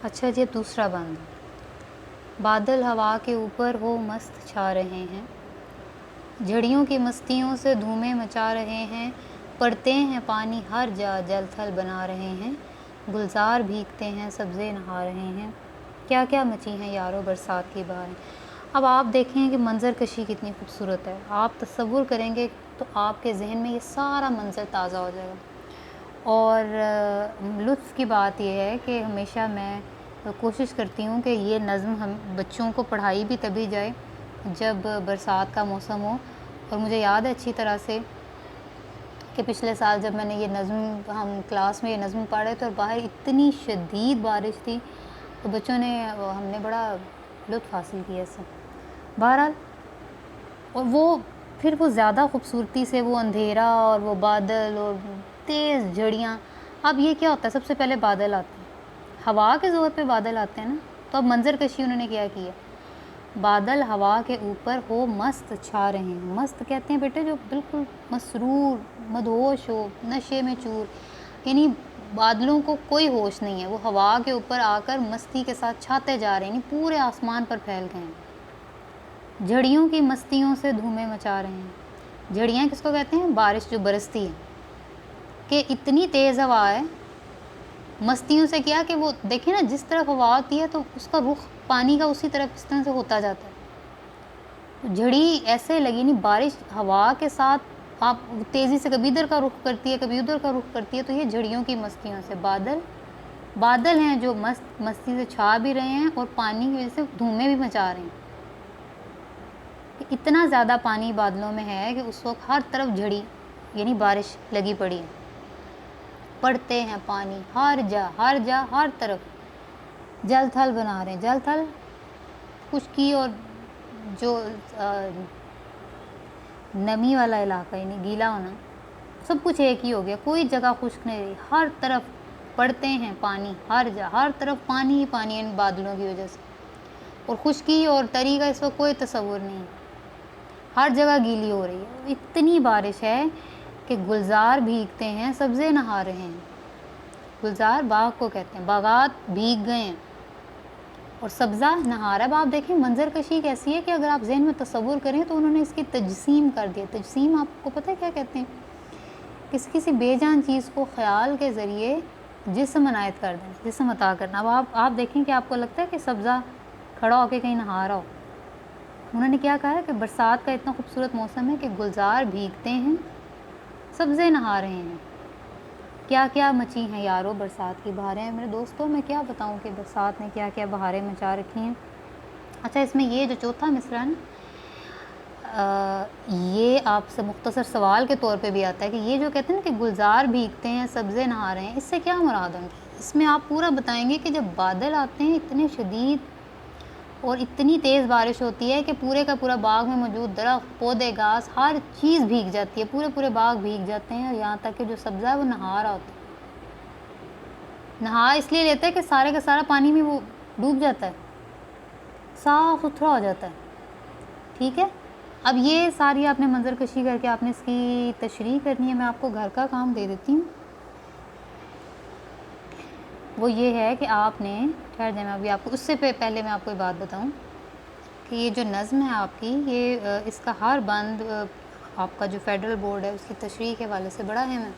اچھا جی، دوسرا بند۔ بادل ہوا کے اوپر ہو مست چھا رہے ہیں، جھڑیوں کی مستیوں سے دھومیں مچا رہے ہیں، پڑتے ہیں پانی ہر جا جل تھل بنا رہے ہیں، گلزار بھیگتے ہیں سبزے نہا رہے ہیں، کیا کیا مچی ہیں یارو برسات کی بہاریں۔ اب آپ دیکھیں کہ منظر کشی کتنی خوبصورت ہے، آپ تصور کریں گے تو آپ کے ذہن میں یہ سارا منظر تازہ ہو جائے گا۔ اور لطف کی بات یہ ہے کہ ہمیشہ میں کوشش کرتی ہوں کہ یہ نظم ہم بچوں کو پڑھائی بھی تبھی جائے جب برسات کا موسم ہو۔ اور مجھے یاد ہے اچھی طرح سے کہ پچھلے سال جب میں نے یہ نظم، ہم کلاس میں یہ نظم پڑھ رہے تھے اور باہر اتنی شدید بارش تھی تو بچوں نے، ہم نے بڑا لطف حاصل کیا اس سے۔ بہرحال، اور وہ پھر وہ زیادہ خوبصورتی سے وہ اندھیرا اور وہ بادل اور تیز جھڑیاں۔ اب یہ کیا ہوتا ہے، سب سے پہلے بادل آتے ہیں، ہوا کے زور پہ بادل آتے ہیں نا، تو اب منظر کشی انہوں نے کیا کیا، بادل ہوا کے اوپر ہو مست چھا رہے ہیں۔ مست کہتے ہیں بیٹے جو بالکل مسرور، مدہوش ہو، نشے میں چور، یعنی بادلوں کو کوئی ہوش نہیں ہے، وہ ہوا کے اوپر آ کر مستی کے ساتھ چھاتے جا رہے ہیں، یعنی پورے آسمان پر پھیل گئے ہیں، جھڑیوں کی مستیوں سے دھومیں مچا رہے ہیں۔ جھڑیاں کس کو کہتے ہیں، بارش جو برستی ہے، کہ اتنی تیز ہوا ہے، مستیوں سے کیا کہ وہ دیکھیں نا جس طرف ہوا ہوتی ہے تو اس کا رخ پانی کا اسی طرف اس طرح سے ہوتا جاتا ہے۔ جھڑی ایسے لگی، نہیں بارش ہوا کے ساتھ آپ تیزی سے کبھی ادھر کا رخ کرتی ہے کبھی ادھر کا رخ کرتی ہے، تو یہ جھڑیوں کی مستیوں سے بادل ہیں جو مستی سے چھا بھی رہے ہیں اور پانی کی وجہ سے دھومیں بھی مچا رہے ہیں۔ اتنا زیادہ پانی بادلوں میں ہے کہ اس وقت ہر طرف جھڑی یعنی بارش لگی پڑی ہے، پڑتے ہیں پانی ہر جا ہر طرف، جل تھل بنا رہے ہیں۔ جل تھل خشکی اور جو نمی والا علاقہ یعنی گیلا ہونا، سب کچھ ایک ہی ہو گیا، کوئی جگہ خشک نہیں رہی، ہر طرف پڑتے ہیں پانی، ہر جا ہر طرف پانی ہی پانی ان بادلوں کی وجہ سے، اور خشکی اور تری کا اس وقت کوئی تصور نہیں، ہر جگہ گیلی ہو رہی ہے، اتنی بارش ہے کہ گلزار بھیگتے ہیں سبزے نہا رہے ہیں۔ گلزار باغ کو کہتے ہیں، باغات بھیگ گئے ہیں اور سبزہ نہا رہا ہے۔ اب آپ دیکھیں منظر کشی کیسی ہے کہ اگر آپ ذہن میں تصور کریں تو انہوں نے اس کی تجسیم کر دیا۔ تجسیم آپ کو پتہ ہے کیا کہتے ہیں، کسی بے جان چیز کو خیال کے ذریعے جسم عنایت کر دینا، جسم عطا کرنا۔ اب آپ دیکھیں کہ آپ کو لگتا ہے کہ سبزہ کھڑا ہو کے کہیں نہا رہا ہو، انہوں نے کیا کہا ہے کہ برسات کا اتنا خوبصورت موسم ہے کہ گلزار بھیگتے ہیں سبزے نہا رہے ہیں، کیا کیا مچی ہیں یارو برسات کی بہاریں۔ میرے دوستوں میں کیا بتاؤں کہ برسات نے کیا کیا بہاریں مچا رکھی ہیں۔ اچھا، اس میں یہ جو چوتھا مصرعہ ہے نا، یہ آپ سے مختصر سوال کے طور پہ بھی آتا ہے کہ یہ جو کہتے ہیں نا کہ گلزار بھیگتے ہیں سبزے نہا رہے ہیں، اس سے کیا مراد ہے؟ اس میں آپ پورا بتائیں گے کہ جب بادل آتے ہیں اتنے شدید اور اتنی تیز بارش ہوتی ہے کہ پورے کا پورا باغ میں موجود درخت، پودے، گھاس، ہر چیز بھیگ جاتی ہے، پورے باغ بھیگ جاتے ہیں، اور یہاں تک کہ جو سبزہ ہے وہ نہا رہا ہوتا ہے۔ نہا اس لیے لیتا ہے کہ سارے کا سارا پانی میں وہ ڈوب جاتا ہے، صاف ستھرا ہو جاتا ہے، ٹھیک ہے۔ اب یہ ساری آپ نے منظر کشی کر کے آپ نے اس کی تشریح کرنی ہے، میں آپ کو گھر کا کام دے دیتی ہوں۔ وہ یہ ہے کہ آپ نے ٹھہر جائیں، میں ابھی آپ کو اس سے پہلے میں آپ کو یہ بات بتاؤں کہ یہ جو نظم ہے آپ کی، یہ اس کا ہر بند آپ کا جو فیڈرل بورڈ ہے اس کی تشریح کے حوالے سے بڑا اہم ہے،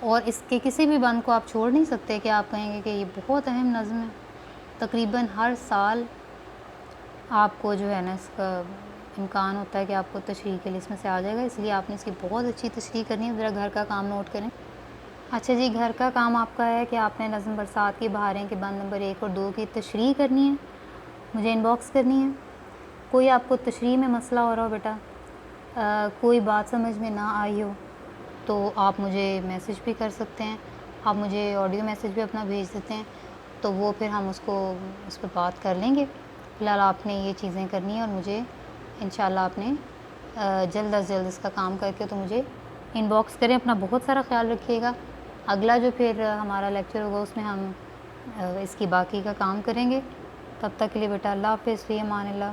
اور اس کے کسی بھی بند کو آپ چھوڑ نہیں سکتے کہ آپ کہیں گے کہ یہ بہت اہم نظم ہے۔ تقریباً ہر سال آپ کو جو ہے نا اس کا امکان ہوتا ہے کہ آپ کو تشریح کے لیے اس میں سے آ جائے گا، اس لیے آپ نے اس کی بہت اچھی تشریح کرنی ہے۔ ذرا گھر کا کام نوٹ کریں۔ اچھا جی، گھر کا کام آپ کا ہے کہ آپ نے نظم برسات کی بہاریں کے بند نمبر 1 اور 2 کی تشریح کرنی ہے، مجھے ان باکس کرنی ہے۔ کوئی آپ کو تشریح میں مسئلہ ہو رہا ہو بیٹا، کوئی بات سمجھ میں نہ آئی ہو تو آپ مجھے میسج بھی کر سکتے ہیں، آپ مجھے آڈیو میسج بھی اپنا بھیج دیتے ہیں، تو وہ پھر ہم اس پہ بات کر لیں گے۔ فی الحال آپ نے یہ چیزیں کرنی ہیں، اور مجھے انشاءاللہ آپ نے جلد از جلد اس کا کام کر کے تو مجھے ان باکس کریں۔ اپنا بہت سارا خیال رکھیے گا۔ اگلا جو پھر ہمارا لیکچر ہوگا اس میں ہم اس کی باقی کا کام کریں گے۔ تب تک کے لیے بیٹا اللہ حافظ، فی امان اللہ۔